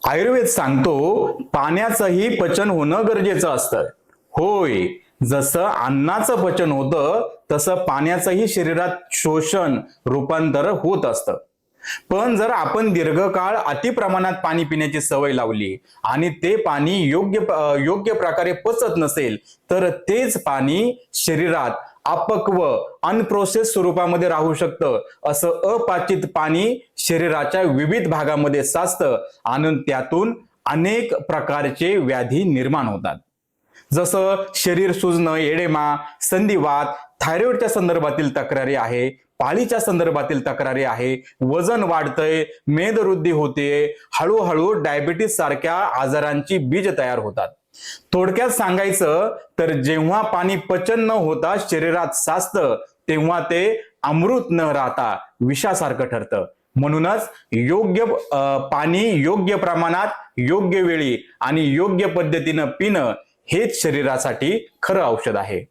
आयुर्वेद सांगतो पाण्याचंही पचन होणं गरजेचं असतं. होय, जसं अन्नाचं पचन होतं तसं पाण्याचंही शरीरात शोषण रूपांतर होत असतं. पण जर आपण दीर्घकाळ अति प्रमाणात पाणी पिण्याची सवय लावली आणि ते पाणी योग्य प्रकारे पचत नसेल तर तेच पाणी शरीरात अपक्व अनप्रोसेस स्वरूपामध्ये राहू शकतं. असं अपाचित पाणी शरीराच्या विविध भागामध्ये साचतं आणि त्यातून अनेक प्रकारचे व्याधी निर्माण होतात. जसं शरीर सुजणं, एडेमा, संधिवात, थायरॉइडच्या संदर्भातील तक्रारी आहे, पाळीच्या संदर्भातील तक्रारी आहे, वजन वाढतंय, मेदवृद्धी होते, हळूहळू डायबिटीस सारख्या आजारांची बीज तयार होतात. थोडक्यात सांगायचं तर जेव्हा पाणी पचन न होता शरीरात साचतं तेव्हा ते अमृत न राहता विषासारखं ठरतं. म्हणूनच पाणी योग्य प्रमाणात, योग्य वेळी आणि योग्य पद्धतीनं पिणं हेच शरीरासाठी खरं औषध आहे.